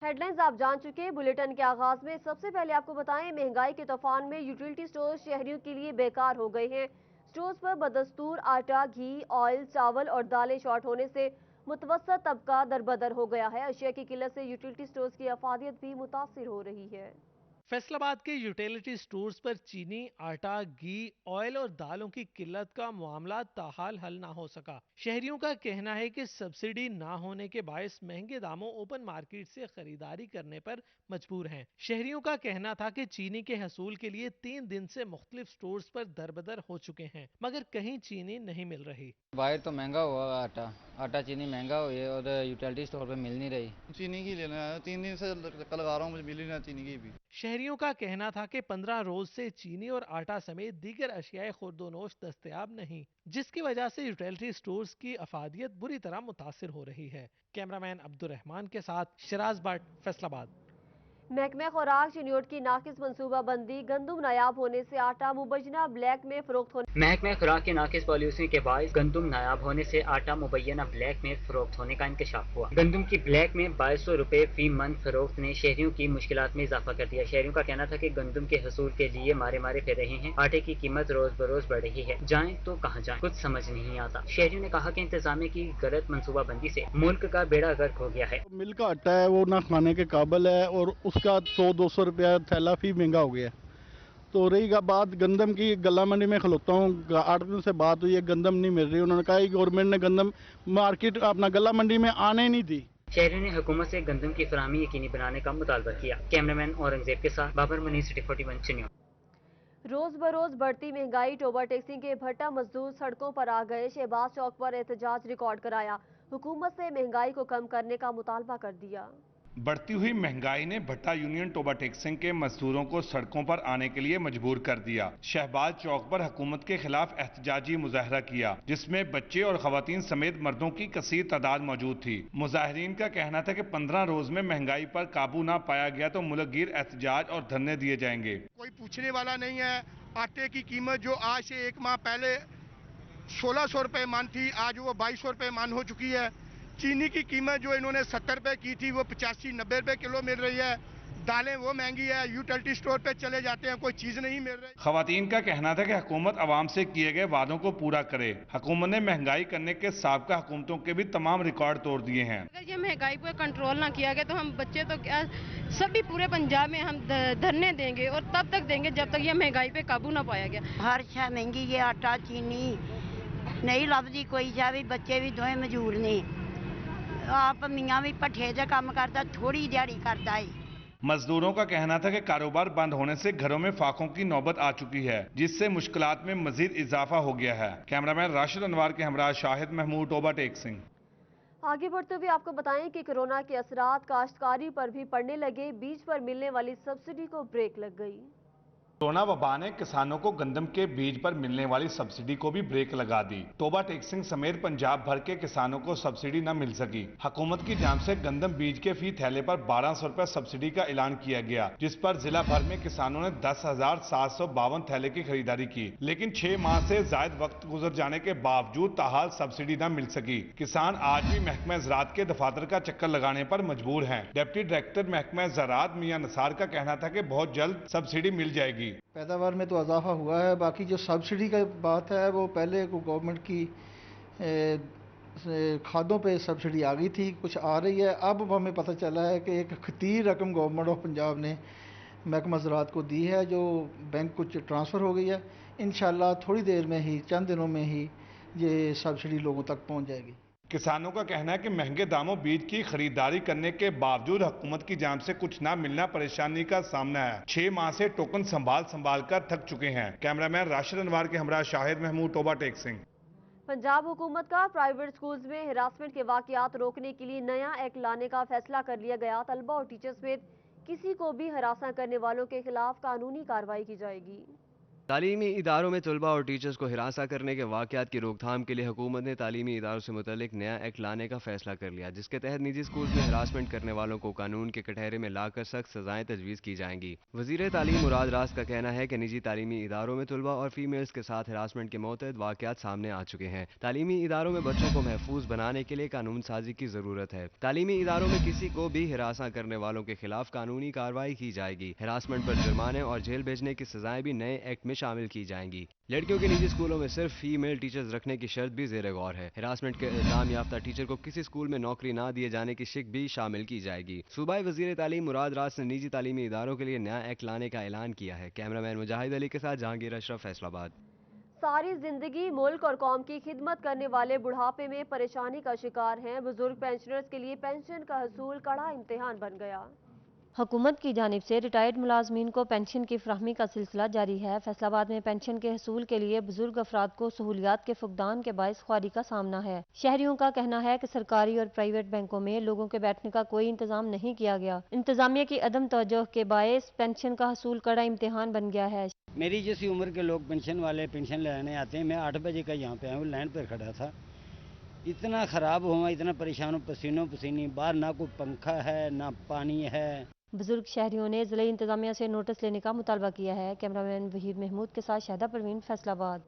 Headlines आप जान चुके हैं। बुलेटिन के आगाज में सबसे पहले आपको बताएं, महंगाई के तूफान में यूटिलिटी स्टोर शहरियों के लिए बेकार हो गए हैं। स्टोर्स पर बदस्तूर आटा, घी, ऑयल, चावल और दालें शॉर्ट होने से मुतवस्सत तबका दरबदर हो गया है। अशिया की किल्लत से यूटिलिटी स्टोर्स की अफादियत भी मुतासिर हो रही है। फैसलाबाद के यूटिलिटी स्टोर्स पर चीनी, आटा, घी, ऑयल और दालों की किल्लत का मामला ताहाल हल ना हो सका। शहरियों का कहना है कि सब्सिडी ना होने के बायस महंगे दामों ओपन मार्केट से खरीदारी करने पर मजबूर हैं। शहरियों का कहना था कि चीनी के हसूल के लिए 3 दिन से मुख्तलिफ स्टोर्स पर दरबदर हो चुके हैं, मगर कहीं चीनी नहीं मिल रही। बाहर तो महंगा हुआ आटा आटा चीनी महंगा हुई है और यूटिलिटी स्टोर पे मिल नहीं रही। चीनी की लेना है, 3 दिन से कल लगा रहा हूँ, मुझे मिल ही ना चीनी की भी। शहरियों का कहना था कि 15 रोज से चीनी और आटा समेत दीगर अशियाए खुर्दोनोश दस्तयाब नहीं, जिसकी वजह से यूटिलिटी स्टोर्स की अफादियत बुरी तरह मुतासिर हो रही है। कैमरामैन अब्दुर्रहमान के साथ शराज भट्ट, फैसलाबाद। महकमे खुराक चिन्योट की नाकिस मनसूबा बंदी, गंदुम नायाब होने से आटा मुबैना ब्लैक में फरोख्त होने। महकमे खुराक की नाकिस पॉलिसी के बायस गंदुम नायाब होने से आटा मुबैना ब्लैक में फरोख्त होने का इंकशाफ हुआ। गंदुम की ब्लैक में 2200 रुपए फी मन फरोख्त ने शहरियों की मुश्किलात में इजाफा कर दिया। शहरियों का कहना था कि गंदुम के हसूल के लिए मारे मारे फिर रहे हैं। आटे की कीमत रोज बरोज बढ़ रही है, जाएं तो कहाँ जाएं, कुछ समझ नहीं आता। शहरियों ने कहा कि इंतजामिया की गलत मनसूबा बंदी से मुल्क का बेड़ा गर्क हो गया है। मिल का आटा है वो ना खाने के काबिल है और उसका 100-200 रुपया थैला फी महंगा हो गया। तो रही बात गंदम की, गला मंडी में खलोता हूँ, 8 दिन से बात हुई है, गंदम नहीं मिल रही। उन्होंने कहा कि गवर्नमेंट ने गंदम मार्केट अपना गला मंडी में आने नहीं दी। शहरियों ने हुकूमत से गंदम की फराहमी यकीनी बनाने का मुतालबा किया। कैमरामैन औरंगजेब के साथ बाबर मनी, सिटी 41 चिन्योट। रोज बरोज बढ़ती महंगाई, टोबा टैक्सी के भट्टा मजदूर सड़कों पर आ गए। शहबाज चौक पर एहतजाज रिकॉर्ड कराया। हुकूमत से महंगाई को कम करने का मुतालबा कर दिया। बढ़ती हुई महंगाई ने भट्टा यूनियन टोबा टेक्सिंग के मजदूरों को सड़कों पर आने के लिए मजबूर कर दिया। शहबाज चौक पर हुकूमत के खिलाफ एहतजाजी मुजाहरा किया, जिसमें बच्चे और खवातीन समेत मर्दों की कसीर तादाद मौजूद थी। मुजाहरीन का कहना था कि 15 रोज में महंगाई पर काबू ना पाया गया तो मुल्क गिर एहतजाज और धरने दिए जाएंगे। कोई पूछने वाला नहीं है। आटे की कीमत जो आज से 1 माह पहले 1600 रुपए मन थी, आज वो 2200 रुपए मन हो चुकी है। चीनी की कीमत जो इन्होंने 70 रुपए की थी वो 85-90 रुपए किलो मिल रही है। दालें वो महंगी है, यूटिलिटी स्टोर पे चले जाते हैं कोई चीज नहीं मिल रही। खवातीन का कहना था कि हुकूमत आवाम से किए गए वादों को पूरा करे। हुकूमत ने महंगाई करने के साबका हुकूमतों के भी तमाम रिकॉर्ड तोड़ दिए हैं। अगर ये महंगाई पर कंट्रोल ना किया गया तो हम बच्चे तो क्या सभी पूरे पंजाब में हम धरने देंगे और तब तक देंगे जब तक ये महंगाई पे काबू ना पाया गया। हर शय महंगी है, आटा चीनी नहीं लभदी कोई शय भी, बच्चे भी दोवें मजबूर ने। आप मियाँ भी भट्ठे च काम करता, थोड़ी दिहाड़ी करता है। मजदूरों का कहना था कि कारोबार बंद होने से घरों में फाकों की नौबत आ चुकी है, जिससे मुश्किलात में मजीद इजाफा हो गया है। कैमरामैन राशिद अनवार के हमरा शाहिद महमूद, टोबा टेक सिंह। आगे बढ़ते हुए आपको बताएं कि कोरोना के असरात काश्तकारी पर भी पड़ने लगे। बीज पर मिलने वाली सब्सिडी को ब्रेक लग गई। कोरोना वबा ने किसानों को गंदम के बीज पर मिलने वाली सब्सिडी को भी ब्रेक लगा दी। टोबा टेक्सिंग समेत पंजाब भर के किसानों को सब्सिडी न मिल सकी। हुकूमत की जानिब से गंदम बीज के फी थैले पर 1200 रुपए सब्सिडी का ऐलान किया गया, जिस पर जिला भर में किसानों ने 10,752 थैले की खरीदारी की। लेकिन 6 माह से जायद वक्त गुजर जाने के बावजूद ताहाल सब्सिडी न मिल सकी। किसान आज भी महकमा ज़राअत के दफातर का चक्कर लगाने पर मजबूर हैं। डिप्टी डायरेक्टर महकमा ज़राअत मियां नसार का कहना था कि बहुत जल्द सब्सिडी मिल जाएगी। पैदावार में तो इजाफा हुआ है, बाकी जो सब्सिडी का बात है वो पहले को गवर्नमेंट की खादों पे सब्सिडी आ गई थी, कुछ आ रही है। अब हमें पता चला है कि एक खतीर रकम गवर्नमेंट ऑफ पंजाब ने महकमा ज़राअत को दी है, जो बैंक कुछ ट्रांसफ़र हो गई है। इंशाल्लाह थोड़ी देर में ही, चंद दिनों में ही ये सब्सिडी लोगों तक पहुँच जाएगी। किसानों का कहना है कि महंगे दामों बीज की खरीदारी करने के बावजूद हुकूमत की जानिब से कुछ ना मिलना परेशानी का सामना है। 6 माह से टोकन संभाल कर थक चुके हैं। कैमरामैन राशिद अनवार के हमरा शाहिद महमूद, टोबा टेक सिंह। पंजाब हुकूमत का प्राइवेट स्कूल्स में हिरासमेंट के वाकयात रोकने के लिए नया एक्ट लाने का फैसला कर लिया गया। तलबा और टीचर्स समेत किसी को भी हरासा करने वालों के खिलाफ कानूनी कार्रवाई की जाएगी। تعلیمی اداروں میں طلباء اور ٹیچرز کو ہراساں کرنے کے واقعات کی روک تھام کے لیے حکومت نے تعلیمی اداروں سے متعلق نیا ایکٹ لانے کا فیصلہ کر لیا، جس کے تحت نجی اسکولز میں ہراسمنٹ کرنے والوں کو قانون کے کٹہرے میں لا کر سخت سزائیں تجویز کی جائیں گی۔ وزیر تعلیم مراد راست کا کہنا ہے کہ نجی تعلیمی اداروں میں طلباء اور فیمیلز کے ساتھ ہراسمنٹ کے متعدد واقعات سامنے آ چکے ہیں۔ تعلیمی اداروں میں بچوں کو محفوظ بنانے کے لیے قانون سازی کی ضرورت ہے۔ تعلیمی اداروں میں کسی کو بھی ہراساں کرنے والوں کے خلاف قانونی کارروائی کی جائے گی۔ ہراسمنٹ پر جرمانے اور جیل بھیجنے کی سزائیں بھی نئے ایکٹ میں شامل کی جائیں گی۔ لڑکیوں کے نجی اسکولوں میں صرف فیمیل ٹیچرز رکھنے کی شرط بھی زیر غور ہے۔ ہراسمنٹ کے الزام یافتہ ٹیچر کو کسی اسکول میں نوکری نہ دیے جانے کی شک بھی شامل کی جائے گی۔ صوبائی وزیر تعلیم مراد راست نے نجی تعلیمی اداروں کے لیے نیا ایکٹ لانے کا اعلان کیا ہے۔ کیمرہ مین مجاہد علی کے ساتھ جہانگیر اشرف، فیصل آباد۔ ساری زندگی ملک اور قوم کی خدمت کرنے والے بڑھاپے میں پریشانی کا شکار ہیں بزرگ پینشنرز کے لیے پینشن کا حصول کڑا امتحان بن گیا۔ حکومت کی جانب سے ریٹائرڈ ملازمین کو پینشن کی فراہمی کا سلسلہ جاری ہے۔ فیصل آباد میں پینشن کے حصول کے لیے بزرگ افراد کو سہولیات کے فقدان کے باعث خواری کا سامنا ہے۔ شہریوں کا کہنا ہے کہ سرکاری اور پرائیویٹ بینکوں میں لوگوں کے بیٹھنے کا کوئی انتظام نہیں کیا گیا۔ انتظامیہ کی عدم توجہ کے باعث پینشن کا حصول کڑا امتحان بن گیا ہے۔ میری جیسی عمر کے لوگ پینشن والے پینشن لینے آتے ہیں۔ میں 8 بجے کا یہاں پہ آیا ہوں، لائن پر کھڑا تھا، اتنا خراب ہوا، اتنا پریشان ہوں، پسینوں پسینی، باہر نہ کوئی پنکھا ہے نہ پانی ہے۔ بزرگ شہریوں نے ضلعی انتظامیہ سے نوٹس لینے کا مطالبہ کیا ہے۔ کیمرہ مین وحید محمود کے ساتھ شاہدہ پروین، فیصل آباد۔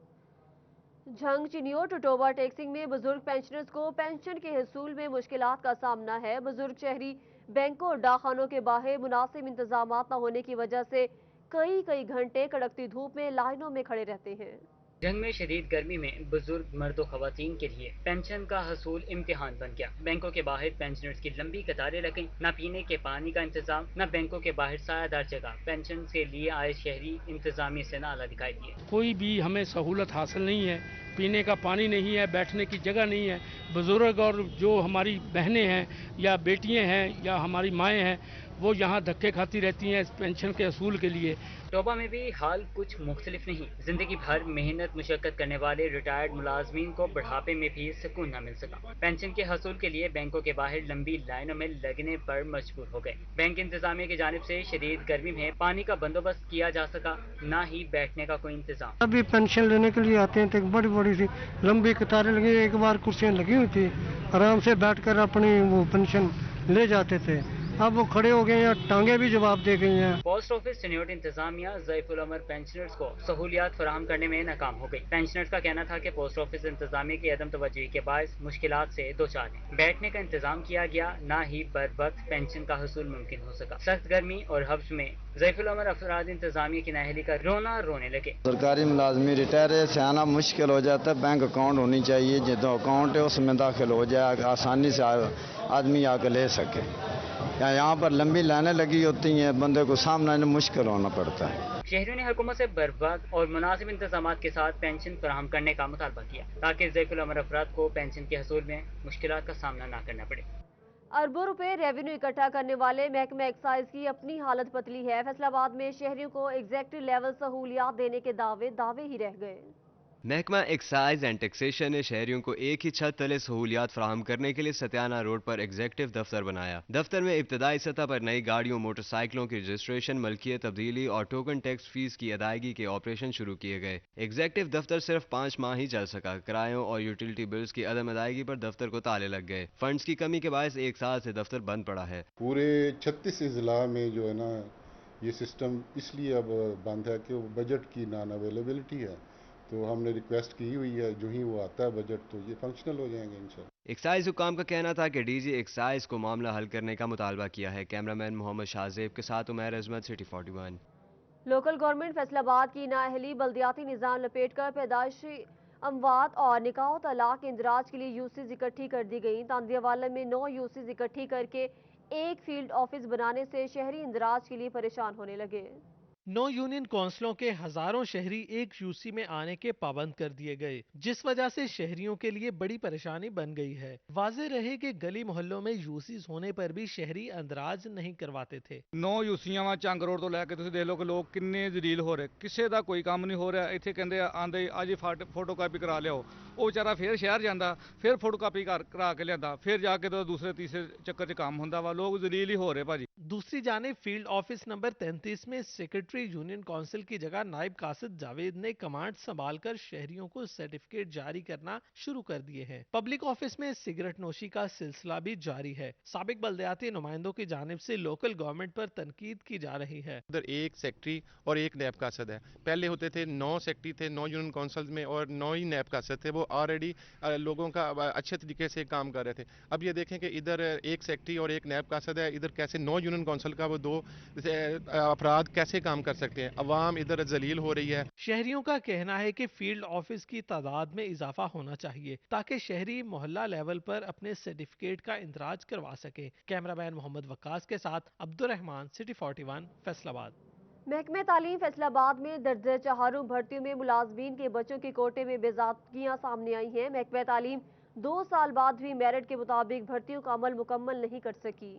جھنگ چنیو ٹوٹوبا ٹیکسنگ میں بزرگ پینشنرز کو پینشن کے حصول میں مشکلات کا سامنا ہے۔ بزرگ شہری بینکوں اور ڈاکخانوں کے باہر مناسب انتظامات نہ ہونے کی وجہ سے کئی گھنٹے کڑکتی دھوپ میں لائنوں میں کھڑے رہتے ہیں۔ جنگ میں شدید گرمی میں بزرگ مرد و خواتین کے لیے پینشن کا حصول امتحان بن گیا۔ بینکوں کے باہر پینشنرز کی لمبی قطاریں لگیں، نہ پینے کے پانی کا انتظام، نہ بینکوں کے باہر سایہ دار جگہ۔ پینشن کے لیے آئے شہری انتظامیہ سے نالا دکھائی دیے۔ کوئی بھی ہمیں سہولت حاصل نہیں ہے، پینے کا پانی نہیں ہے، بیٹھنے کی جگہ نہیں ہے۔ بزرگ اور جو ہماری بہنیں ہیں یا بیٹیاں ہیں یا ہماری مائیں ہیں، وہ یہاں دھکے کھاتی رہتی ہیں اس پینشن کے حصول کے لیے۔ ٹوبا میں بھی حال کچھ مختلف نہیں۔ زندگی بھر محنت مشقت کرنے والے ریٹائرڈ ملازمین کو بڑھاپے میں بھی سکون نہ مل سکا۔ پینشن کے حصول کے لیے بینکوں کے باہر لمبی لائنوں میں لگنے پر مجبور ہو گئے۔ بینک انتظامیہ کی جانب سے شدید گرمی میں پانی کا بندوبست کیا جا سکا، نہ ہی بیٹھنے کا کوئی انتظام۔ ابھی پینشن لینے کے لیے آتے ہیں تو بڑی سی لمبی قطاریں لگی، ایک بار کرسیاں لگی ہوئی تھی، آرام سے بیٹھ کر اپنی وہ پینشن لے جاتے تھے۔ اب وہ کھڑے ہو گئے ہیں، ٹانگیں بھی جواب دے گئی ہیں۔ پوسٹ آفس سینیور انتظامیہ ضعیف العمر پینشنرز کو سہولیات فراہم کرنے میں ناکام ہو گئی۔ پینشنرز کا کہنا تھا کہ پوسٹ آفس انتظامیہ کی عدم توجہی کے باعث مشکلات سے دوچار ہیں۔ بیٹھنے کا انتظام کیا گیا، نہ ہی بر وقت پینشن کا حصول ممکن ہو سکا۔ سخت گرمی اور حبس میں ضعیف العمر افراد انتظامیہ کی نااہلی کا رونے لگے۔ سرکاری ملازمی ریٹائر سے آنا مشکل ہو جاتا ہے، بینک اکاؤنٹ ہونی چاہیے، جو اکاؤنٹ ہے اس میں داخل ہو جائے، آسانی سے آدمی آ کے لے سکے۔ یہاں پر لمبی لائنیں لگی ہوتی ہیں، بندے کو سامنا مشکل ہونا پڑتا ہے۔ شہریوں نے حکومت سے بر وقت اور مناسب انتظامات کے ساتھ پینشن فراہم کرنے کا مطالبہ کیا تاکہ ضعیف العمر افراد کو پینشن کے حصول میں مشکلات کا سامنا نہ کرنا پڑے۔ اربوں روپے ریونیو اکٹھا کرنے والے محکمہ ایکسائز کی اپنی حالت پتلی ہے۔ فیصل آباد میں شہریوں کو ایگزیکٹو لیول سہولیات دینے کے دعوے ہی رہ گئے۔ محکمہ ایکسائز اینڈ ٹیکسیشن نے شہریوں کو ایک ہی چھت تلے سہولیات فراہم کرنے کے لیے ستیانہ روڈ پر ایگزیکٹو دفتر بنایا۔ دفتر میں ابتدائی سطح پر نئی گاڑیوں، موٹر سائیکلوں کی رجسٹریشن، ملکیت تبدیلی اور ٹوکن ٹیکس فیس کی ادائیگی کے آپریشن شروع کیے گئے۔ ایگزیکٹو دفتر صرف 5 ماہ ہی چل سکا۔ کرایوں اور یوٹیلیٹی بلز کی عدم ادائیگی پر دفتر کو تالے لگ گئے۔ فنڈز کی کمی کے باعث 1 سال سے دفتر بند پڑا ہے۔ پورے 36 اضلاع میں جو ہے نا یہ سسٹم اس لیے اب بند ہے کہ بجٹ کی نان اویلیبلٹی ہے، تو ہم نے ریکویسٹ کی ہوئی ہے، جو ہی وہ آتا ہے بجٹ تو یہ فنکشنل ہو جائیں گے انشاءاللہ۔ ایکسائز حکام کا کہنا تھا کہ ڈی جی ایکسائز کو معاملہ حل کرنے کا مطالبہ کیا ہے۔ کیمرہ مین محمد شاہزیب کے ساتھ عمیر عظمت، سٹی 41۔ لوکل گورنمنٹ فیصل آباد کی نااہلی بلدیاتی نظام لپیٹ کر پیدائشی اموات اور نکاح و طلاق کے اندراج کے لیے یوسیز اکٹھی کر دی گئی۔ تاندیہ والا میں 9 یوسیز اکٹھی کر کے ایک فیلڈ آفس بنانے سے شہری اندراج کے لیے پریشان ہونے لگے۔ 9 یونین کونسلوں کے ہزاروں شہری ایک یوسی میں آنے کے پابند کر دیے گئے، جس وجہ سے شہریوں کے لیے بڑی پریشانی بن گئی ہے۔ واضح رہے کہ گلی محلوں میں یوسیز ہونے پر بھی شہری اندراج نہیں کرواتے تھے۔ 9 یوسیاں وا چنگ روڈ تو لے کے تسی دیکھ لو کہ لوگ کنے ذلیل ہو رہے، کسے دا کوئی کام نہیں ہو رہا۔ ایتھے کہندے آندے اج فوٹو کاپی کرا لیاؤ، وہ بیچارہ پھر شہر جاندا، پھر فوٹو کاپی کرا کے لیندا، پھر جا کے تو دوسرے تیسرے چکر چ کام ہوندا وا، لوگ ذلیل ہی ہو رہے بھاجی۔ دوسری جانب فیلڈ آفس نمبر 33 میں سیکرٹری सेक्रेटरी यूनियन काउंसिल की जगह नायब कासिद जावेद ने कमांड संभालकर शहरियों को सर्टिफिकेट जारी करना शुरू कर दिए हैं। पब्लिक ऑफिस में सिगरेट नोशी का सिलसिला भी जारी है। साबिक बल्दियाती नुमाइंदों की जानिब से लोकल गवर्नमेंट पर तनकीद की जा रही है। उधर एक सेक्रेटरी और एक नायब कासिद है। पहले होते थे 9 सेक्रेटरी थे 9 यूनियन काउंसिल में और 9 ही नायब कासिद थे। वो ऑलरेडी लोगों का अच्छे तरीके से काम कर रहे थे। अब ये देखें कि इधर एक सेक्रेटरी और एक नायब कासिद है, इधर कैसे 9 यूनियन काउंसिल का वो 2 अफराद कैसे काम कर सकते हैं। अवाम इधर जलील हो रही है। शहरियों का कहना है कि फील्ड ऑफिस की तादाद में इजाफा होना चाहिए ताकि शहरी मोहल्ला लेवल पर अपने सर्टिफिकेट का इंदराज करवा सके। कैमरामैन मोहम्मद वक्कास के साथ अब्दुल रहमान, सिटी 41, फैसलाबाद। महकमे तालीम फैसलाबाद में दर्जे चहारों भर्तियों में मुलाजमीन के बच्चों के कोटे में बेज़ाब्तियां सामने आई हैं। महकमे तालीम 2 साल बाद भी मेरिट के मुताबिक भर्तियों का अमल मुकम्मल नहीं कर सकी।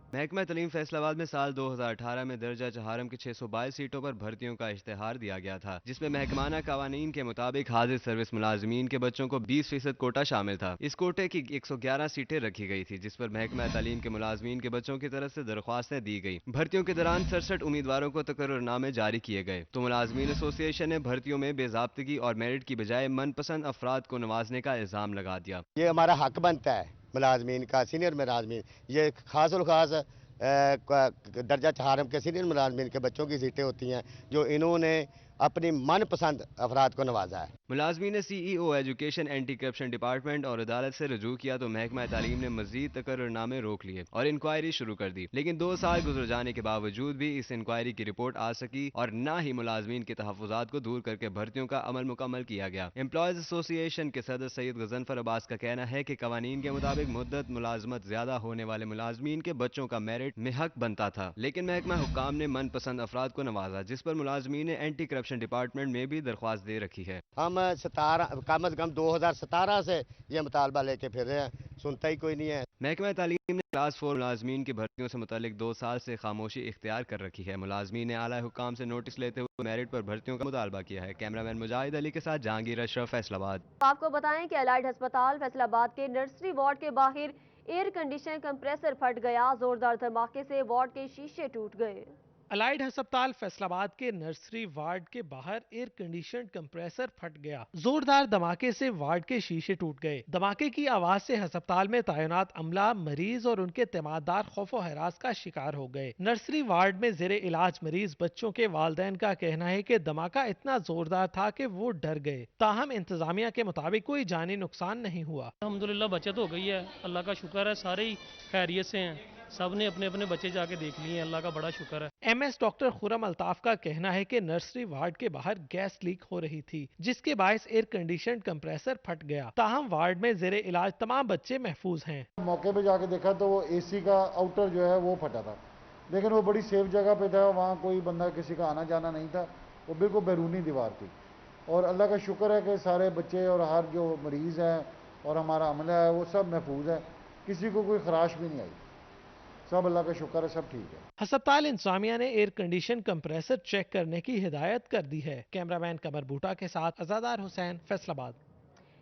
महकमा तालीम फैसलाबाद में साल 2018 में दर्जा चहारम की 622 सीटों पर भर्तियों का इश्तेहार दिया गया था, जिसमें महकमाना कवानीन के मुताबिक हाजिर सर्विस मुलाजमीन के बच्चों को 20% कोटा शामिल था। इस कोटे की 111 सीटें रखी गई थी, जिस पर महकमा तालीम के मुलाजमीन के बच्चों की तरफ से दरख्वास्तें दी गई। भर्तियों के दौरान 67 उम्मीदवारों को तकर्रुरनामे जारी किए गए, तो मुलाजमीन एसोसिएशन ने भर्तियों में बेज़ाब्तगी और मेरिट की बजाय मनपसंद अफराद को नवाजने का इल्जाम लगा दिया। ये हमारा हक बनता है मुलाजमीन का, सीनियर मुलाजमीन, ये खास और खास दर्जा चहारम के सीनियर मुलाजमीन के बच्चों की सीटें होती हैं जो इन्होंने अपनी मनपसंद अफराद को नवाजा है। मुलाजमीन ने CEO education, anti corruption department और अदालत से रजू किया तो महकमा तालीम ने मजीद तकर्रुरनामे रोक लिए और इंक्वायरी शुरू कर दी, लेकिन 2 साल गुजर जाने के बावजूद भी इस इंक्वायरी की रिपोर्ट आ सकी और न ही मुलाजमीन के तहफ़्फ़ुज़ात को दूर करके भर्तियों का अमल मुकम्मल किया गया। एम्प्लॉयज़ एसोसिएशन के सदर सैयद गजनफर अब्बास का कहना है कि कवानीन के मुताबिक मुद्दत मुलाजमत ज्यादा होने वाले मुलाजमीन के बच्चों का मेरिट में हक बनता था, लेकिन महकमा हुक्काम ने मनपसंद अफराद को नवाजा, जिस पर मुलाजमीन ने एंटी करप्शन डिपार्टमेंट में भी दरख्वास्त दे रखी है। हम 17 कम अज कम 2017 से ये मुतालबा लेके फिर रहे हैं, सुनता ही कोई नहीं है। महकमा तालीम ने क्लास 4 मुलाजमीन की भर्तियों से मुतालिक 2 साल से खामोशी इख्तियार कर रखी है। मुलाजमीन ने आला हुक्काम से नोटिस लेते हुए मेरिट पर भर्तियों का मुतालबा किया है। कैमरामैन मुजाहिद अली के साथ जहांगीर अशरफ, फैसलाबाद। आपको बताएं कि अलाइड अस्पताल फैसलाबाद के नर्सरी वार्ड के बाहर एयर कंडीशन कंप्रेसर फट गया। जोरदार धमाके से वार्ड के शीशे टूट गए। अलाइड अस्पताल फैसलाबाद के नर्सरी वार्ड के बाहर एयर कंडीशन कंप्रेसर फट गया। जोरदार धमाके से वार्ड के शीशे टूट गए। धमाके की आवाज से अस्पताल में तैनात अमला, मरीज और उनके तीमारदार खौफो हरास का शिकार हो गए। नर्सरी वार्ड में जेरे इलाज मरीज बच्चों के वालिदैन का कहना है कि धमाका इतना जोरदार था कि वो डर गए। ताहम इंतजामिया के मुताबिक कोई जानी नुकसान नहीं हुआ। अल्हम्दुलिल्लाह बचत हो गई है, अल्लाह का शुक्र है, सारे ही खैरियत से हैं, सब ने अपने अपने बच्चे जाके देख लिए हैं, अल्लाह का बड़ा शुक्र है। MS डॉक्टर खुरम अल्ताफ का कहना है कि नर्सरी वार्ड के बाहर गैस लीक हो रही थी, जिसके बायस एयर कंडीशन कंप्रेसर फट गया। ताहम वार्ड में जेरे इलाज तमाम बच्चे महफूज हैं। मौके पे जाके देखा तो वो AC का आउटर जो है वो फटा था, लेकिन वो बड़ी सेफ जगह पे था, वहाँ कोई बंदा किसी का आना जाना नहीं था, वो बिल्कुल बैरूनी दीवार थी। और अल्लाह का शुक्र है कि सारे बच्चे और हर जो मरीज हैं और हमारा अमला है वो सब महफूज है, किसी को कोई खराश भी नहीं आई, सब अल्लाह का शुक्र है, सब ठीक है। अस्पताल इंतजामिया ने एयर कंडीशन कंप्रेसर चेक करने की हिदायत कर दी है। कैमरामैन कमर बूटा के साथ Azadar Hussain, Faisalabad.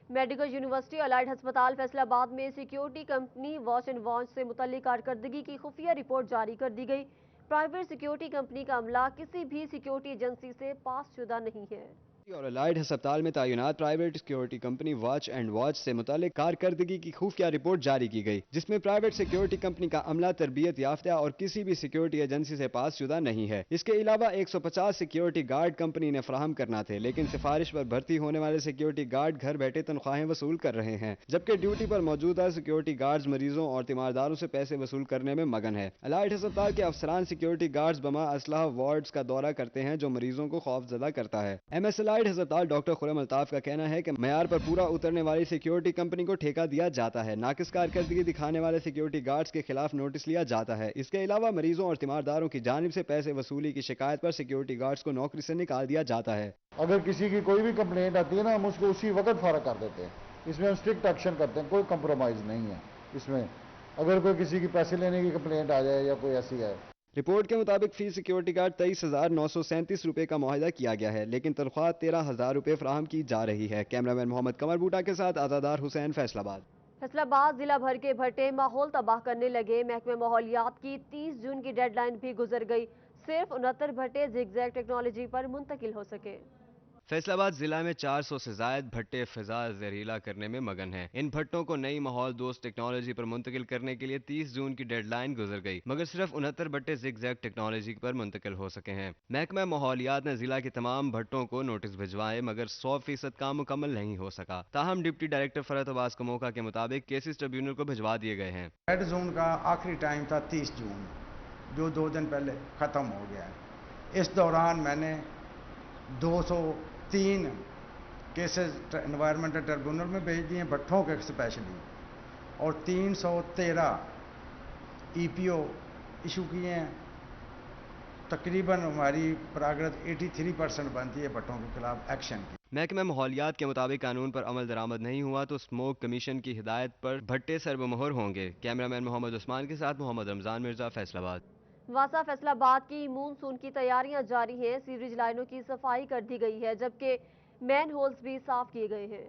Medical university allied अस्पताल फैसलाबाद में security company Watch and Watch से मुतल्लिक कारकर्दगी की खुफिया रिपोर्ट जारी कर दी गई। प्राइवेट सिक्योरिटी कंपनी का अमला किसी भी सिक्योरिटी एजेंसी से पास शुदा नहीं है। और अलाइड अस्पताल में तैनात private security company Watch and Watch से मुतालिक कारकर्दगी की खुफिया रिपोर्ट जारी की गई, जिसमें प्राइवेट सिक्योरिटी कंपनी का अमला तरबियत याफ्ता और किसी भी सिक्योरिटी एजेंसी से पास शुदा नहीं है। इसके अलावा 150 सिक्योरिटी गार्ड कंपनी ने फराहम करना थे, लेकिन सिफारिश पर भर्ती होने वाले सिक्योरिटी गार्ड घर बैठे तनख्वाहें वसूल कर रहे हैं, जबकि ड्यूटी पर मौजूदा सिक्योरिटी गार्ड्स मरीजों और तीमारदारों से पैसे वसूल करने में मगन है। अलाइड अस्पताल के अफसरान सिक्योरिटी गार्ड्स बमा असलहा वार्ड्स का दौरा करते हैं, जो मरीजों को खौफजदा करता है। MS अलाइड अस्पताल डॉक्टर खुरम अल्ताफ का कहना है कि मयार पर पूरा उतरने वाली सिक्योरिटी कंपनी को ठेका दिया जाता है, नाकिस कारकर्दगी दिखाने वाले सिक्योरिटी गार्ड्स के खिलाफ नोटिस लिया जाता है। इसके अलावा मरीजों और तीमारदारों की जानिब से पैसे वसूली की शिकायत पर सिक्योरिटी गार्ड्स को नौकरी से निकाल दिया जाता है। अगर किसी की कोई भी कंप्लेंट आती है ना, हम उसको उसी वक्त फारग कर देते हैं। इसमें हम स्ट्रिक्ट एक्शन करते हैं, कोई कंप्रोमाइज नहीं है इसमें। अगर कोई किसी की पैसे लेने की कंप्लेंट आ जाए या कोई ऐसी है। रिपोर्ट के मुताबिक फी सिक्योरिटी गार्ड 23,937 रुपए का मुआहदा किया गया है, लेकिन तनख्वाह 13,000 रुपए फराहम की जा रही है। कैमरामैन मोहम्मद कमर बूटा के साथ आज़ादार हुसैन, फैसलाबाद। फैसलाबाद जिला भर के भट्टे माहौल तबाह करने लगे। महकमे माहौलियात की 30 जून की डेडलाइन भी गुजर गई। सिर्फ 69 भट्टे जिगजैग टेक्नोलॉजी पर मुंतकिल हो सके। फैसलाबाद जिला में 400 से जायद भट्टे फिजा जहरीला करने में मगन हैं। इन भट्टों को नई माहौल दोस्त टेक्नोलॉजी पर मुंतकिल करने के लिए 30 जून की डेडलाइन गुजर गई, मगर सिर्फ 69 भट्टे जिगजैग टेक्नोलॉजी पर मुंतकिल हो सके हैं। महकमा माहौलियात ने जिला के तमाम भट्टों को नोटिस भिजवाए, मगर 100% काम मुकम्मल नहीं हो सका। ताहम डिप्टी डायरेक्टर फरहत अब्बास कमोका के मुताबिक केसेस ट्रिब्यूनल को भिजवा दिए गए हैं। रेड जोन का आखिरी टाइम था 30 जून, जो 2 दिन पहले ख़त्म हो गया है। इस दौरान मैंने 203 केसेस एनवायरमेंटल ट्रिब्यूनल में भेज दिए भट्टों के स्पेशली, और 313 EPO इशू किए हैं। तकरीबन हमारी प्रोग्रेस 83% बनती है भट्टों के खिलाफ एक्शन की। महकमा माहौलियात के मुताबिक कानून पर अमल दरामद नहीं हुआ तो स्मोक कमीशन की हिदायत पर भट्टे सरबमोहर होंगे। कैमरामैन मोहम्मद उस्मान के साथ मोहम्मद रमजान मिर्जा, फैसलाबाद। वासा फैसलाबाद की मूनसून की तैयारियां जारी हैं। सीवरेज लाइनों की सफाई कर दी गई है, जबकि मैन होल्स भी साफ किए गए हैं।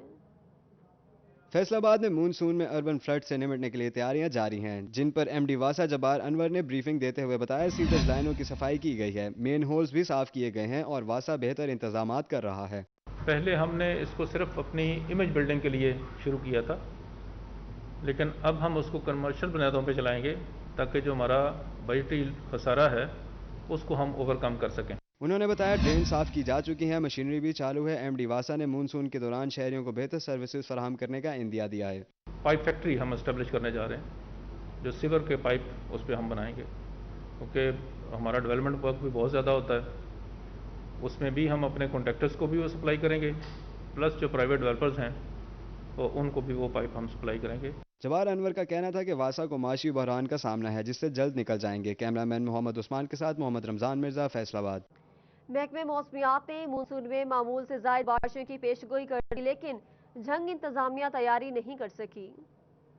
फैसलाबाद में मूनसून में अर्बन फ्लड से निपटने के लिए तैयारियां जारी हैं, जिन पर MD वासा जब्बार अनवर ने ब्रीफिंग देते हुए बताया सीवरेज लाइनों की सफाई की गई है, मेन होल्स भी साफ किए गए हैं और वासा बेहतर इंतजामात कर रहा है। पहले हमने इसको सिर्फ अपनी इमेज बिल्डिंग के लिए शुरू किया था, लेकिन अब हम उसको कमर्शियल बुनियादों पर चलाएंगे ताकि जो हमारा बजटी खसारा है उसको हम ओवरकम कर सकें। उन्होंने बताया ड्रेन साफ की जा चुकी है, मशीनरी भी चालू है। MD वासा ने मूनसून के दौरान शहरियों को बेहतर सर्विसेज फराहम करने का इंदिया दिया है। पाइप फैक्ट्री हम एस्टेब्लिश करने जा रहे हैं, जो सीवर के पाइप उस पर हम बनाएंगे, क्योंकि हमारा डेवलपमेंट वर्क भी बहुत ज़्यादा होता है। उसमें भी हम अपने कॉन्ट्रैक्टर्स को भी वो सप्लाई करेंगे, प्लस जो प्राइवेट डेवलपर्स हैं तो उनको भी वो पाइप हम सप्लाई करेंगे। जवार अनवर का कहना था कि वासा को माशी बहरान का सामना है, जिससे जल्द निकल जाएंगे। कैमरामैन मोहम्मद उस्मान के साथ मोहम्मद रमजान मिर्जा, फैसलाबाद। महकमे मौसमियात ने मूनसून में मामूल से ज़ायद बारिशों की पेशगोई कर दी, लेकिन झंग इंतजामिया तैयारी नहीं कर सकी।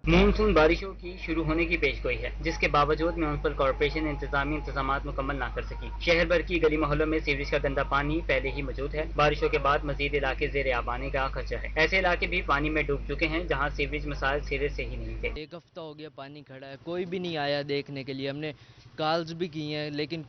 मानसून बारिशों की शुरू होने की पेशगोई है, जिसके बावजूद म्यूनिसिपल कॉर्पोरेशन इंतजामी इंतजामात मुकम्मल ना कर सकी। शहर भर की गली मोहल्लों में सीवरेज का गंदा पानी पहले ही मौजूद है। बारिशों के बाद मजीद इलाके ज़ेर आब आने का खदशा है। ऐसे इलाके भी पानी में डूब चुके हैं जहाँ सीवरेज मसाइल सिरे से ही नहीं थे। 1 हफ्ता हो गया पानी खड़ा है, कोई भी नहीं आया देखने के लिए। हमने कॉल्स भी की हैं, लेकिन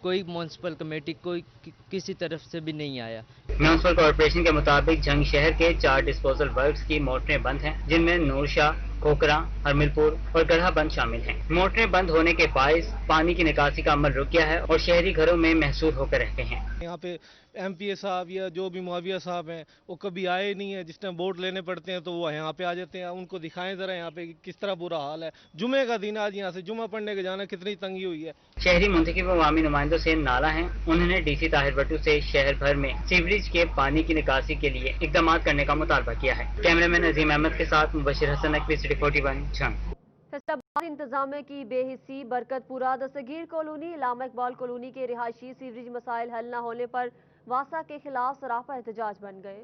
कोई म्यूनिसिपल कमेटी किसी तरफ से भी नहीं आया। म्यूनिसिपल कॉर्पोरेशन के मुताबिक झंग शहर के 4 डिस्पोजल वर्क्स की मोटरें बंद हैं, जिनमें नूरशाह, खोकरा, हरमिलपुर और गढ़ा बंद शामिल हैं। मोटरें बंद होने के बायस पानी की निकासी का अमल रुक गया है और शहरी घरों में महसूर होकर रहते हैं। यहाँ पे MPA साहब या जो भी मुआविया साहब हैं वो कभी आए नहीं है। जिस टाइम वोट लेने पड़ते हैं तो वो यहाँ पे आ जाते हैं। उनको दिखाएं जरा यहाँ पे किस तरह बुरा हाल है। जुमे का दिन आज यहाँ से जुमा पढ़ने के जाना कितनी तंगी हुई है। शहरी मुंतखब अवामी नुमाइंदों से नाला है। उन्होंने DC ताहिर भट्टू से शहर भर में सीवरेज के पानी की निकासी के लिए इकदाम करने का मुतालबा किया है। कैमरामैन अजीम अहमद के साथ मुबशिर हसन, नकवी, सिटी 41, झंग। फैसलाबाद इंतजामिया की बेहिस्सी, बरकतपुरा, दस्तगीर कॉलोनी, इलामा इकबाल कॉलोनी के रिहायशी सीवरेज मसाइल हल न होने पर वासा के खिलाफ सरापा एहतजाज बन गए।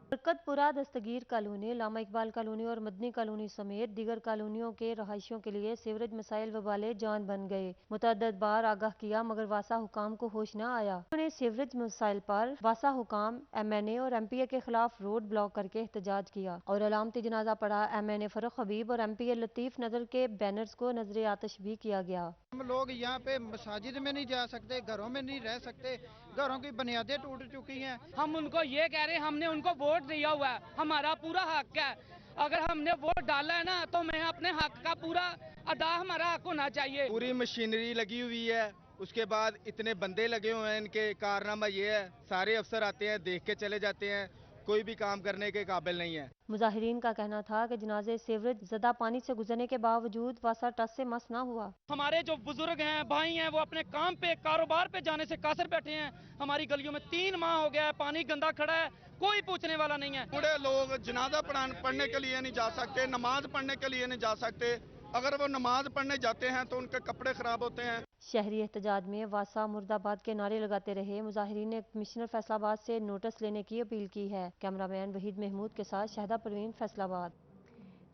बरकतपुरा, दस्तगीर कॉलोनी, इलामा इकबाल कॉलोनी और मदनी कॉलोनी समेत दीगर कॉलोनियों के रहायशियों के लिए सीवरेज मसाइल वबाले जान बन गए। मुतअद्दिद बार आगाह किया मगर वासा हुकाम को होश न आया। उन्होंने सीवरेज मसाइल पर वासा हुकाम, MNA और MPA के खिलाफ रोड ब्लॉक करके एहतजाज किया और अलामती जनाजा पड़ा। MNA फरुख हबीब और MPA लतीफ नजर के बैनर्स को नजर आतिश भी किया गया। हम लोग यहाँ पे मसाजिद में नहीं जा सकते, घरों में नहीं रह सकते, घरों की बुनियादें टूट चुकी हैं। हम उनको ये कह रहे हैं हमने उनको वोट दिया हुआ है, हमारा पूरा हक है। अगर हमने वोट डाला है ना तो हमें अपने हक का पूरा अदा हमारा हक होना चाहिए। पूरी मशीनरी लगी हुई है, उसके बाद इतने बंदे लगे हुए हैं। इनके कारनामा ये है, सारे अफसर आते हैं, देख के चले जाते हैं, कोई भी काम करने के काबिल नहीं है। मुजाहिरीन का कहना था कि जनाजे सीवरेज ज़दा पानी से गुजरने के बावजूद वासा टस से मस न हुआ। हमारे जो बुजुर्ग हैं, भाई हैं, वो अपने काम पे, कारोबार पे जाने से कासर बैठे हैं। हमारी गलियों में 3 माह हो गया है, पानी गंदा खड़ा है, कोई पूछने वाला नहीं है। बूढ़े लोग जनाजा पढ़ने के लिए नहीं जा सकते, नमाज पढ़ने के लिए नहीं जा सकते। अगर वो नमाज पढ़ने जाते हैं तो उनके कपड़े खराब होते हैं। शहरी एहतजाज में वासा मुर्दाबाद के नारे लगाते रहे। मुजाहिरीन ने कमिश्नर फैसलाबाद से नोटिस लेने की अपील की है। कैमरामैन वहीद महमूद के साथ शहदा परवीन, फैसलाबाद।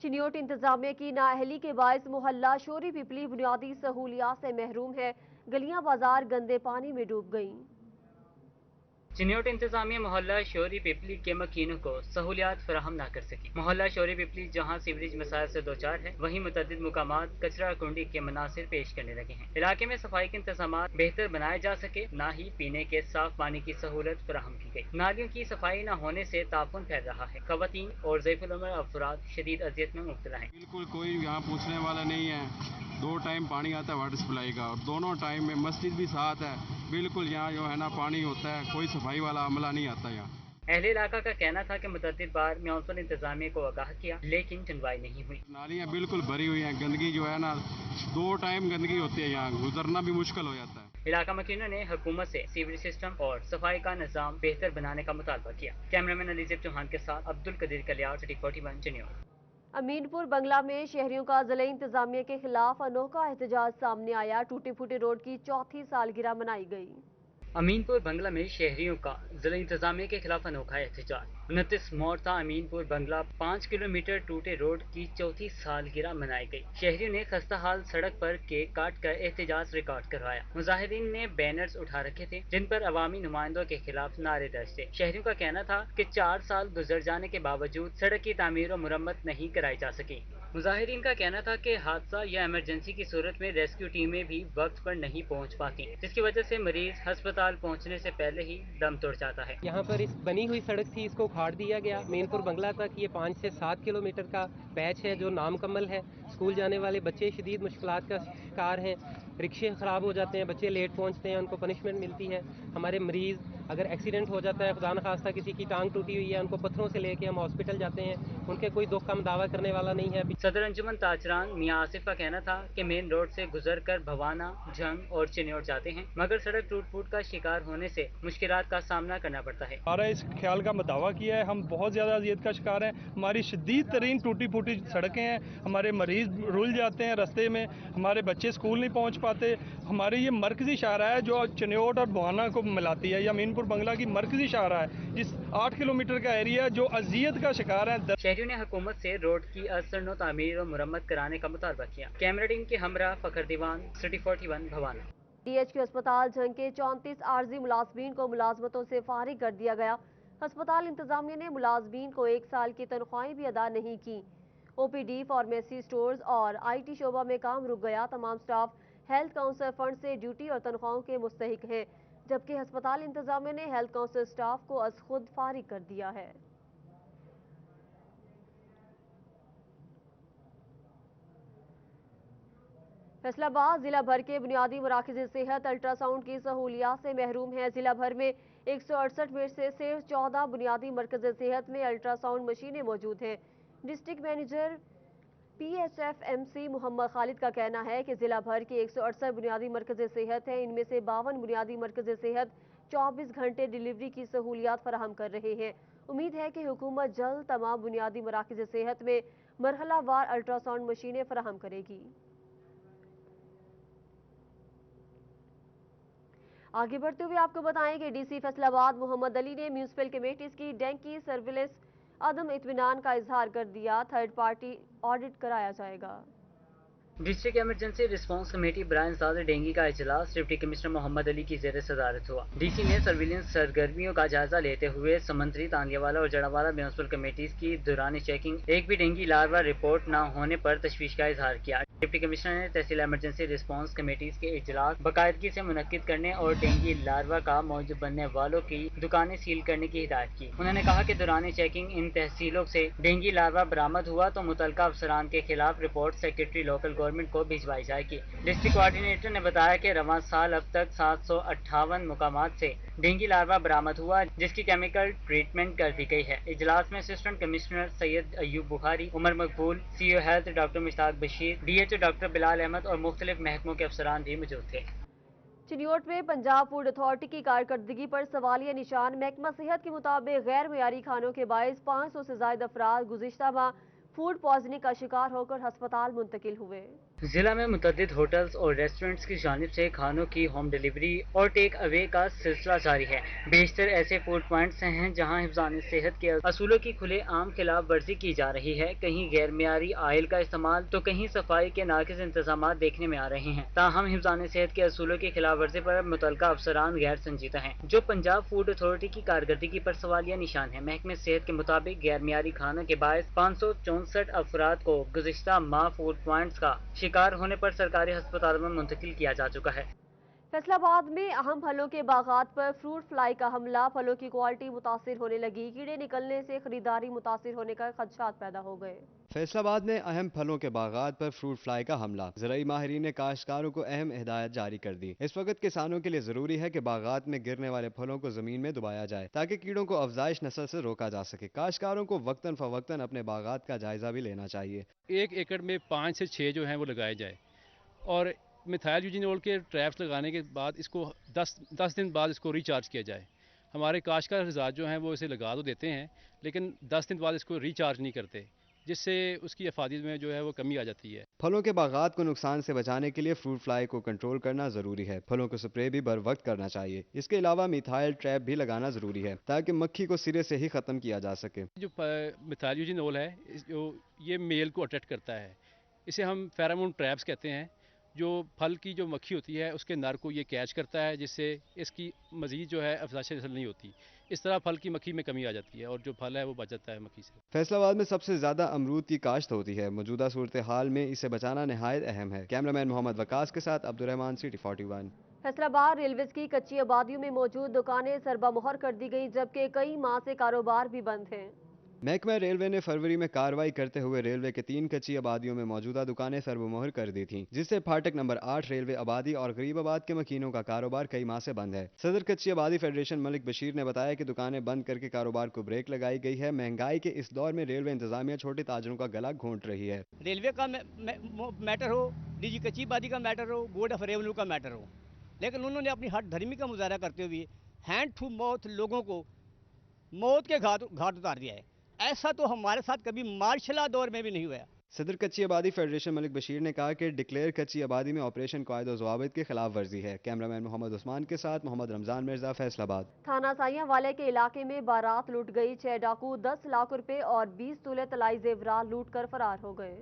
चिन्योट इंतजामिया की नाअहली के बायस मोहल्ला शोरी पिपली बुनियादी सहूलियात से महरूम है। गलियां बाजार गंदे पानी में डूब गईं। चिन्योट इंतजामिया मोहल्ला शोरी पिपली के मकीनों को सहूलियात फराहम न कर सकी। मोहल्ला शोरी पिपली जहाँ सीवरेज मसाइल से दो चार है, वहीं मुतअद्दिद मुकामात कचरा कुंडी के मनासिर पेश करने लगे हैं। इलाके में सफाई के इंतजाम बेहतर बनाए जा सके, न ही पीने के साफ पानी की सहूलत फराहम की गई। नालियों की सफाई न होने से ताफुन फैल रहा है। खवातीन और ज़ईफ़ुल उम्र अफराद शदीद अजियत में मुब्तला हैं। बिल्कुल कोई यहाँ पूछने वाला नहीं है। 2 टाइम पानी आता है वाटर सप्लाई का, और दोनों टाइम में मस्जिद भी साथ है। बिल्कुल यहाँ जो है ना पानी होता है, कोई सफाई वाला अमला नहीं आता यहाँ। अहले इलाका का कहना था कि मुतअद्दिद बार म्यूनिसिपल इंतजामिया को आगाह किया, लेकिन सुनवाई नहीं हुई। नालियाँ बिल्कुल भरी हुई हैं, गंदगी जो है ना 2 टाइम गंदगी होती है, यहाँ गुजरना भी मुश्किल हो जाता है। इलाका मकीनों ने हुकूमत से सीवरेज सिस्टम और सफाई का निज़ाम बेहतर बनाने का मुतालबा किया। कैमरामैन अलीज़ेब चौहान के साथ अब्दुल कदीर कलियार, सिटी 41 चिन्योट। अमीनपुर बंगला में शहरियों का ज़िला इंतजामिया के खिलाफ अनोखा एहतजाज सामने आया। टूटे फूटे रोड की चौथी सालगिरह मनाई गई। अमीनपुर बंगला में शहरियों का जिला इंतजामिया के खिलाफ अनोखा एहतजाज। 29 मोरता अमीनपुर बंगला 5 किलोमीटर टूटे रोड की चौथी सालगिरह मनाई गई। शहरियों ने खस्ता हाल सड़क पर केक काट कर एहतजाज रिकॉर्ड करवाया। मुजाहिदीन ने बैनर्स उठा रखे थे जिन पर अवामी नुमाइंदों के खिलाफ नारे दर्ज थे। शहरियों का कहना था कि 4 साल गुजर जाने के बावजूद सड़क की तामीर और मुरम्मत नहीं कराई जा सकी। मुजाहिरीन का कहना था कि हादसा या इमरजेंसी की सूरत में रेस्क्यू टीमें भी वक्त पर नहीं पहुंच पाती, जिसकी वजह से मरीज अस्पताल पहुंचने से पहले ही दम तोड़ जाता है। यहाँ पर इस बनी हुई सड़क थी, इसको उखाड़ दिया गया। अमीनपुर बंगला तक ये 5 से 7 किलोमीटर का पैच है जो नामुकम्मल है। स्कूल जाने वाले बच्चे शदीद मुश्किलात का शिकार हैं। रिक्शे ख़राब हो जाते हैं, बच्चे लेट पहुँचते हैं, उनको पनिशमेंट मिलती है। हमारे मरीज़ अगर एक्सीडेंट हो जाता है, खुदा न खास्ता किसी की टांग टूटी हुई है, उनको पत्थरों से लेके हम हॉस्पिटल जाते हैं, उनके कोई दुख का दावा करने वाला नहीं है। सदर अंजुमन ताजरान मियां आसिफ का कहना था कि मेन रोड से गुजर कर भवाना, जंग और चिन्योट जाते हैं, मगर सड़क टूट फूट का शिकार होने से मुश्किलात का सामना करना पड़ता है। हमारा इस ख्याल का दावा किया है, हम बहुत ज़्यादा अजियत का शिकार हैं। हमारी शदीद तरीन टूटी फूटी सड़कें हैं, हमारे मरीज रुल जाते हैं रास्ते में, हमारे बच्चे स्कूल नहीं पहुँच पाते। हमारे ये मरकजी शाहरा है जो चिन्योट और भवाना को मिलाती है। ये अमीनपुर बंगला की मरकजी शाहरा है, जिस 8 किलोमीटर का एरिया जो अजियत का शिकार है। शहरियों ने हुकूमत से रोड की असरनो तामीर और मुरम्मत कराने का मुतालबा किया। कैमरा टीम के हमरा फखर दीवान, सिटी 41 भवाना। DHQ अस्पताल जंग के 34 आर्जी मुलाजमीन को मुलाजमतों से फारिग कर दिया गया। अस्पताल इंतजामिया ने मुलाजमीन को 1 साल की तनख्वाहें भी अदा नहीं की। OPD, फार्मेसी, स्टोर्स और IT शोबा में काम रुक गया। तमाम स्टाफ हेल्थ काउंसिल फंड से ड्यूटी और तनख्वाहों के मुस्तहिक हैं, जबकि अस्पताल इंतजामिया ने हेल्थ काउंसिल स्टाफ को अज खुद फारिग कर दिया है। फैसलाबाद जिला भर के बुनियादी मराकज़ सेहत अल्ट्रासाउंड की सहूलियात से महरूम है। जिला भर में 168 में से सिर्फ 14 बुनियादी मरकज़ सेहत में अल्ट्रासाउंड मशीनें मौजूद हैं। District manager PHFMC Mohammad Khalid का कहना है कि जिला भर के 168 बुनियादी मरकज़ सेहत हैं। इनमें से 52 बुनियादी मरकज़ सेहत 24 घंटे डिलीवरी की सहूलियात फराहम कर रहे हैं। उम्मीद है कि हुकूमत जल्द तमाम बुनियादी मराकज़ सेहत में मरहलावार अल्ट्रासाउंड मशीनें फराहम करेगी। आगे बढ़ते हुए आपको बताएं कि DC फैसलाबाद मोहम्मद अली ने म्यूनिसिपल कमेटीज की डेंगू की सर्विलेंस अदम इत्मीनान का इजहार कर दिया। थर्ड पार्टी ऑडिट कराया जाएगा। डिस्ट्रिक्ट इमरजेंसी रिस्पांस कमेटी ब्रायन ज़ाद डेंगी का इजलास डिप्टी कमिश्नर मोहम्मद अली की ज़ेर सदारत हुआ। DC ने सर्विलेंस सरगर्मियों का जायजा लेते हुए समंदरी, तांदियावाला और जड़ावाला म्यूनिसिपल कमेटीज की दौरान चेकिंग एक भी डेंगी लार्वा रिपोर्ट न होने पर तशवीश का इजहार किया। डिप्टी कमिश्नर ने तहसील इमरजेंसी रिस्पांस कमेटीज के इजलास बाकायदगी से मुनक्किद करने और डेंगी लार्वा का मौजूद बनने वालों की दुकानें सील करने की हिदायत की। उन्होंने कहा कि दौरान चेकिंग इन तहसीलों से डेंगी लार्वा बरामद हुआ तो मुतलका अफसरान के खिलाफ रिपोर्ट सेक्रेटरी लोकल गवर्नमेंट को भिजवाई जाएगी। डिस्ट्रिक्ट कोऑर्डिनेटर ने बताया कि रवां साल अब तक 758 मुकामात से डेंगी लार्वा बरामद हुआ, जिसकी केमिकल ट्रीटमेंट कर दी गई है। इजलास में assistant commissioner Syed Ayub Bukhari, Umar Maqbool, CEO health doctor Mushtaq Bashir, DHO doctor Bilal Ahmed और मुख्तलिफ महकमों के अफसरान भी मौजूद थे। चिन्योट में पंजाब फूड अथॉरिटी की कारकर्दगी पर सवालिया निशान। महकमा सेहत के मुताबिक गैर मयारी खानों के बायस 500 से ज्यादा अफराद गुज़िश्ता माह फूड पॉइजनिंग का शिकार होकर अस्पताल मुंतकिल हुए। ضلع میں متعدد ہوٹلز اور ریسٹورنٹس کی جانب سے کھانوں کی ہوم ڈیلیوری اور ٹیک اوے کا سلسلہ جاری ہے۔ بیشتر ایسے فوڈ پوائنٹس ہیں جہاں حفظان صحت کے اصولوں کی کھلے عام خلاف ورزی کی جا رہی ہے، کہیں غیر معیاری آئل کا استعمال تو کہیں صفائی کے ناقص انتظامات دیکھنے میں آ رہے ہیں۔ تاہم حفظان صحت کے اصولوں کی خلاف ورزی پر متعلقہ افسران غیر سنجیدہ ہیں، جو پنجاب فوڈ اتھارٹی کی کارکردگی پر سوالیہ نشان ہے۔ محکمہ صحت کے مطابق غیر معیاری کھانوں کے باعث 564 افراد کو گزشتہ ماہ فوڈ پوائنٹس کا شکار ہونے پر سرکاری ہسپتالوں میں منتقل کیا جا چکا ہے۔ فیصل آباد میں اہم پھلوں کے باغات پر فروٹ فلائی کا حملہ، پھلوں کی کوالٹی متاثر ہونے لگی، کیڑے نکلنے سے خریداری متاثر ہونے کا خدشات پیدا ہو گئے۔ فیصل آباد میں اہم پھلوں کے باغات پر فروٹ فلائی کا حملہ، زرعی ماہرین نے کاشتکاروں کو اہم ہدایت جاری کر دی۔ اس وقت کسانوں کے لیے ضروری ہے کہ باغات میں گرنے والے پھلوں کو زمین میں دبایا جائے تاکہ کیڑوں کو افزائش نسل سے روکا جا سکے۔ کاشتکاروں کو وقتاً فوقتاً اپنے باغات کا جائزہ بھی لینا چاہیے۔ 1 ایکڑ میں 5 سے 6 جو ہیں وہ لگائے جائے، اور میتھائل یوجینول کے ٹریپس لگانے کے بعد اس کو 10 دن بعد اس کو ریچارج کیا جائے۔ ہمارے کاشتکار حضرات جو ہیں وہ اسے لگا تو دیتے ہیں لیکن 10 دن بعد اس کو ریچارج نہیں کرتے، جس سے اس کی افادیت میں جو ہے وہ کمی آ جاتی ہے۔ پھلوں کے باغات کو نقصان سے بچانے کے لیے فروٹ فلائی کو کنٹرول کرنا ضروری ہے۔ پھلوں کو سپرے بھی بر وقت کرنا چاہیے۔ اس کے علاوہ میتھائل ٹریپ بھی لگانا ضروری ہے تاکہ مکھی کو سرے سے ہی ختم کیا جا سکے۔ جو میتھائل یوجینول ہے یہ میل کو اٹریکٹ کرتا ہے، اسے ہم فیرامون ٹریپس کہتے ہیں، جو پھل کی جو مکھی ہوتی ہے اس کے نر کو یہ کیچ کرتا ہے، جس سے اس کی مزید جو ہے افزائش نسل نہیں ہوتی۔ اس طرح پھل کی مکھی میں کمی آ جاتی ہے اور جو پھل ہے وہ بچ جاتا ہے مکھی سے۔ فیصل آباد میں سب سے زیادہ امرود کی کاشت ہوتی ہے۔ موجودہ صورتحال میں اسے بچانا نہایت اہم ہے۔ کیمرامین محمد وقاص کے ساتھ عبدالرحمان، سٹی 41۔ فیصل آباد ریلویز کی کچی آبادیوں میں موجود دکانیں سربا مہر کر دی گئی، جبکہ کئی ماہ سے کاروبار بھی بند ہیں۔ محکمہ ریلوے نے فروری میں کارروائی کرتے ہوئے ریلوے کے 3 کچی آبادیوں میں موجودہ دکانیں سرب مہر کر دی تھیں، جس سے پھاٹک نمبر 8 ریلوے آبادی اور غریب آباد کے مکینوں کا کاروبار کئی ماہ سے بند ہے۔ صدر کچی آبادی فیڈریشن ملک بشیر نے بتایا کہ دکانیں بند کر کے کاروبار کو بریک لگائی گئی ہے۔ مہنگائی کے اس دور میں ریلوے انتظامیہ چھوٹے تاجروں کا گلا گھونٹ رہی ہے۔ ریلوے کا میٹر ہو، ڈی جی کچی آبادی کا میٹر ہو، بورڈ آف ریونیو کا میٹر ہو، لیکن انہوں نے اپنی ہٹ دھرمی کا مظاہرہ کرتے ہوئے ہینڈ ٹو موتھ لوگوں کو موت کے گھاٹ اتار دیا ہے۔ ایسا تو ہمارے ساتھ کبھی مارشلہ دور میں بھی نہیں ہوا۔ صدر کچی آبادی فیڈریشن ملک بشیر نے کہا کہ ڈکلیئر کچی آبادی میں آپریشن قواعد و ضوابط کی خلاف ورزی ہے۔ کیمرامین محمد عثمان کے ساتھ محمد رمضان مرزا، فیصل آباد۔ تھانہ سائیاں والے کے علاقے میں بارات لوٹ گئی، 6 ڈاکو 10 لاکھ روپے اور 20 تولے طلائی زیورات لوٹ کر فرار ہو گئے۔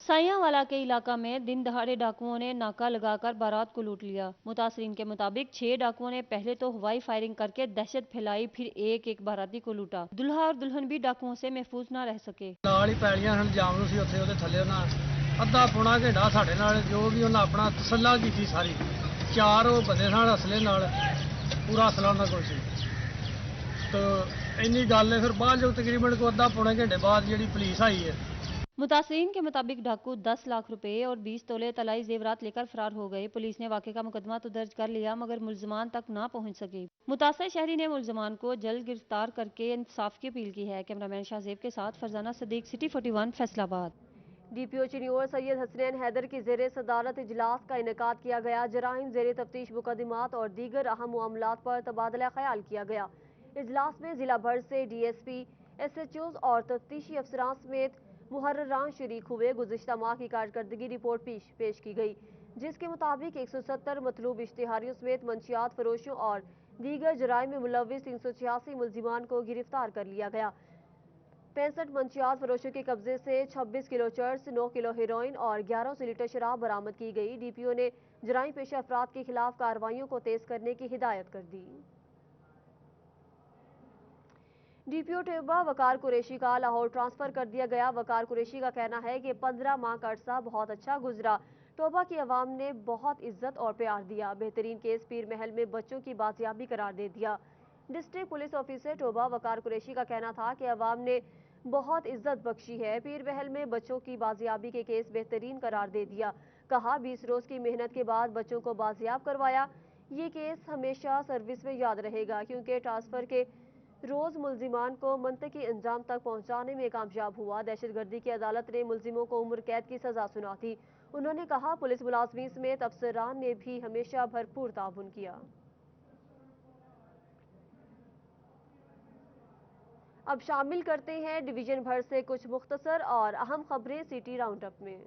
سائیاں والا کے علاقہ میں دن دہاڑے ڈاکوؤں نے ناکہ لگا کر بارات کو لوٹ لیا۔ متاثرین کے مطابق 6 ڈاکوؤں نے پہلے تو ہوائی فائرنگ کر کے دہشت پھیلائی، پھر ایک ایک باراتی کو لوٹا۔ دلہا اور دلہن بھی ڈاکوؤں سے محفوظ نہ رہ سکے۔ نال ہی پیڑیاں سن جام سی اتنے وہ تھلے ادھا پونا گھنٹہ ساڈے نال جو بھی انہیں اپنا تسلا کی ساری 4 وہ بندے سن اصلے نال، پورا اصلہ انہوں کو سی، تو اینی گل ہے۔ پھر بعد جو تقریباً کو ادھا پونے گھنٹے بعد جی پولیس آئی ہے۔ متاثرین کے مطابق ڈاکو 10 لاکھ روپے اور 20 تولے طلائی زیورات لے کر فرار ہو گئے۔ پولیس نے واقعے کا مقدمہ تو درج کر لیا مگر ملزمان تک نہ پہنچ سکے۔ متاثر شہری نے ملزمان کو جلد گرفتار کر کے انصاف کی اپیل کی ہے۔ کیمرامین شاہ زیب کے ساتھ فرزانہ صدیق، سٹی 41، فیصل آباد۔ ڈی پی او چنیور سید حسنین حیدر کی زیر صدارت اجلاس کا انعقاد کیا گیا۔ جرائم زیر تفتیش مقدمات اور دیگر اہم معاملات پر تبادلہ خیال کیا گیا۔ اجلاس میں ضلع بھر سے D S P, S H Os اور تفتیشی افسران سمیت محرران شریک ہوئے۔ گزشتہ ماہ کی کارکردگی رپورٹ پیش کی گئی، جس کے مطابق 170 مطلوب اشتہاریوں سمیت منشیات فروشوں اور دیگر جرائم میں ملوث 386 ملزمان کو گرفتار کر لیا گیا۔ 65 منشیات فروشوں کے قبضے سے 26 کلو چرس، 9 کلو ہیروئن اور 1100 لیٹر شراب برآمد کی گئی۔ ڈی پی او نے جرائم پیشہ افراد کے خلاف کارروائیوں کو تیز کرنے کی ہدایت کر دی۔ ڈی پی او ٹوبہ وقار قریشی کا لاہور ٹرانسفر کر دیا گیا۔ وقار قریشی کا کہنا ہے کہ 15 ماہ کا عرصہ بہت اچھا گزرا۔ ٹوبہ کی عوام نے بہت عزت اور پیار دیا۔ بہترین کیس پیر محل میں بچوں کی بازیابی قرار دے دیا۔ ڈسٹرکٹ پولیس آفیسر ٹوبہ وقار قریشی کا کہنا تھا کہ عوام نے بہت عزت بخشی ہے۔ پیر محل میں بچوں کی بازیابی کے کیس بہترین قرار دے دیا۔ کہا 20 روز کی محنت کے بعد بچوں کو بازیاب کروایا۔ یہ کیس ہمیشہ سروس میں یاد رہے گا کیونکہ ٹرانسفر کے روز ملزمان کو منطقی انجام تک پہنچانے میں کامیاب ہوا۔ دہشت گردی کی عدالت نے ملزموں کو عمر قید کی سزا سنا تھی۔ انہوں نے کہا پولیس ملازمین سمیت افسران نے بھی ہمیشہ بھرپور تعاون کیا۔ اب شامل کرتے ہیں ڈویژن بھر سے کچھ مختصر اور اہم خبریں سٹی راؤنڈ اپ میں۔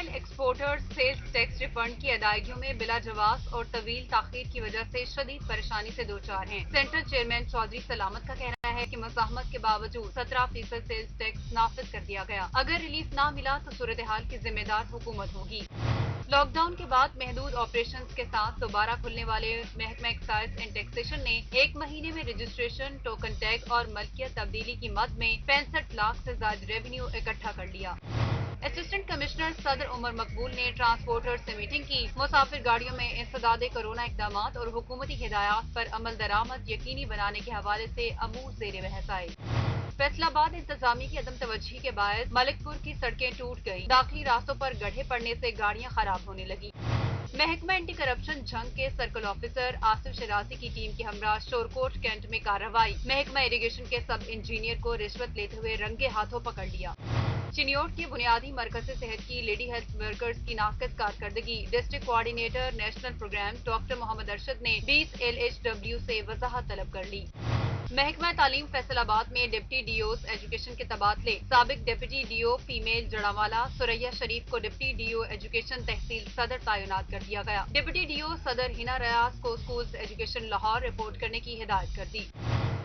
Oil exporters sales tax refund کی ادائیگیوں میں بلا جواز اور طویل تاخیر کی وجہ سے شدید پریشانی سے دوچار ہیں۔ سینٹرل چیئرمین چودھری سلامت کا کہنا ہے کہ مزاحمت کے باوجود 17% سیلز ٹیکس نافذ کر دیا گیا۔ اگر ریلیف نہ ملا تو صورتحال کی ذمہ دار حکومت ہوگی۔ لاک ڈاؤن کے بعد محدود آپریشنز کے ساتھ دوبارہ کھلنے والے محکمہ ایکسائز اینڈ ٹیکسیشن نے ایک مہینے میں رجسٹریشن، ٹوکن ٹیگ اور ملکیت تبدیلی کی مد میں 65 لاکھ سے زائد ریونیو اکٹھا کر لیا۔ اسسٹنٹ کمشنر صدر عمر مقبول نے ٹرانسپورٹر سے میٹنگ کی۔ مسافر گاڑیوں میں انسداد کرونا اقدامات اور حکومتی ہدایات پر عمل درآمد یقینی بنانے کے حوالے سے امور زیر بحث آئے۔ فیصل آباد انتظامیہ کی عدم توجہی کے باعث ملک پور کی سڑکیں ٹوٹ گئی۔ داخلی راستوں پر گڑھے پڑنے سے گاڑیاں خراب ہونے لگی۔ محکمہ اینٹی کرپشن جھنگ کے سرکل آفیسر آصف شرازی کی ٹیم کے ہمراہ شورکوٹ کینٹ میں کارروائی۔ محکمہ اریگیشن کے سب انجینئر کو رشوت لیتے ہوئے رنگے ہاتھوں پکڑ لیا۔ چنیوٹ کے بنیادی مرکز صحت کی لیڈی ہیلتھ ورکرز کی ناقص کارکردگی۔ District coordinator national programme doctor Muhammad Arshad نے 20 LHW سے وضاحت طلب کر لی۔ محکمہ تعلیم فیصل آباد میں ڈپٹی ڈی اوز ایجوکیشن کے تبادلے۔ سابق deputy D O female Jaranwala Suraiya Sharif کو deputy D O education tehsil Sadar تعینات کر دیا گیا۔ ڈپٹی ڈی او صدر ہنا ریاض کو اسکولز ایجوکیشن لاہور رپورٹ کرنے کی ہدایت کر دی۔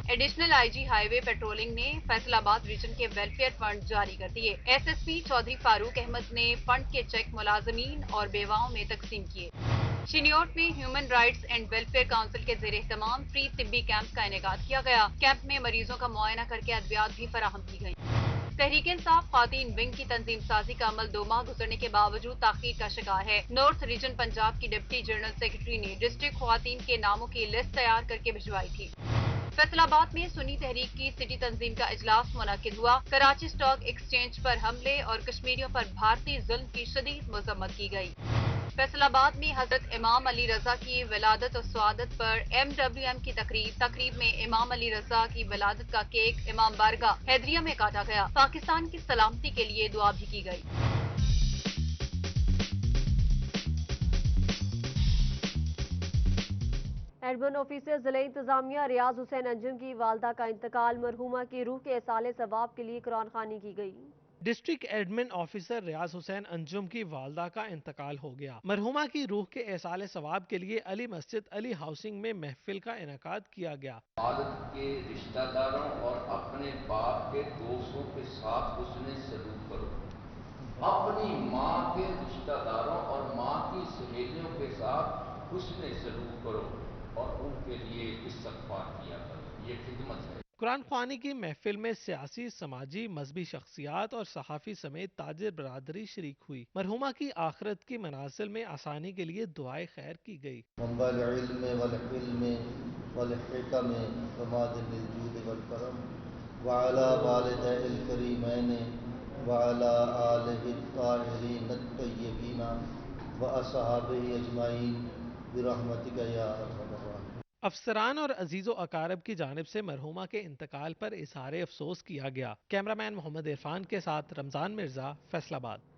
ایڈیشنل آئی جی ہائی وے پیٹرولنگ نے فیصل آباد ریجن کے ویلفیئر فنڈ جاری کر دیے۔ SSP چودھری فاروق احمد نے فنڈ کے چیک ملازمین اور بیواؤں میں تقسیم کیے۔ چنیوٹ میں human rights and welfare council کے زیر اہتمام فری طبی کیمپ کا انعقاد کیا گیا۔ کیمپ میں مریضوں کا معائنہ کر کے ادویات بھی فراہم کی گئیں۔ تحریک انصاف خواتین ونگ کی تنظیم سازی کا عمل 2 ماہ گزرنے کے باوجود تاخیر کا شکار ہے۔ نارتھ ریجن پنجاب کی ڈپٹی جنرل سیکرٹری نے ڈسٹرکٹ خواتین کے ناموں کی لسٹ تیار کر کے بھجوائی تھی۔ فیصل آباد میں سنی تحریک کی سٹی تنظیم کا اجلاس منعقد ہوا۔ کراچی اسٹاک ایکسچینج پر حملے اور کشمیریوں پر بھارتی ظلم کی شدید مذمت کی گئی۔ فیصل آباد میں حضرت امام علی رضا کی ولادت و سعادت پر MWM کی تقریب میں امام علی رضا کی ولادت کا کیک امام بارگاہ حیدریہ میں کاٹا گیا۔ پاکستان کی سلامتی کے لیے دعا بھی کی گئی۔ ایڈمن آفیسر ضلع انتظامیہ ریاض حسین انجم کی والدہ کا انتقال۔ مرحومہ کی روح کے ایصال ثواب کے لیے قرآن خوانی کی گئی۔ ڈسٹرکٹ ایڈمن آفیسر ریاض حسین انجم کی والدہ کا انتقال ہو گیا۔ مرحومہ کی روح کے ایصال ثواب کے لیے علی مسجد علی ہاؤسنگ میں محفل کا انعقاد کیا گیا۔ والد کے رشتہ داروں اور اپنے باپ کے دوستوں کے ساتھ حسن سلوک کرو۔ اپنی ماں کے رشتہ داروں اور ماں کی سہیلیوں کے ساتھ حسن سلوک کرو اور ان کے لیے استغفار کیا کرو۔ یہ خدمت ہے۔ قرآن خوانی کی محفل میں سیاسی، سماجی، مذہبی شخصیات اور صحافی سمیت تاجر برادری شریک ہوئی۔ مرحومہ کی آخرت کی منازل میں آسانی کے لیے دعائے خیر کی گئی۔ منبع العلم والحلم والحکم ومعدن الجود والکرم وعلی والدہ الکریمین وعلی آلہ الطاہرین الطیبین واصحابہ اجمعین برحمتک یا ارحم الراحمین۔ افسران اور عزیز و اقارب کی جانب سے مرحومہ کے انتقال پر اظہار افسوس کیا گیا۔ کیمرہ مین محمد عرفان کے ساتھ رمضان مرزا، فیصل آباد۔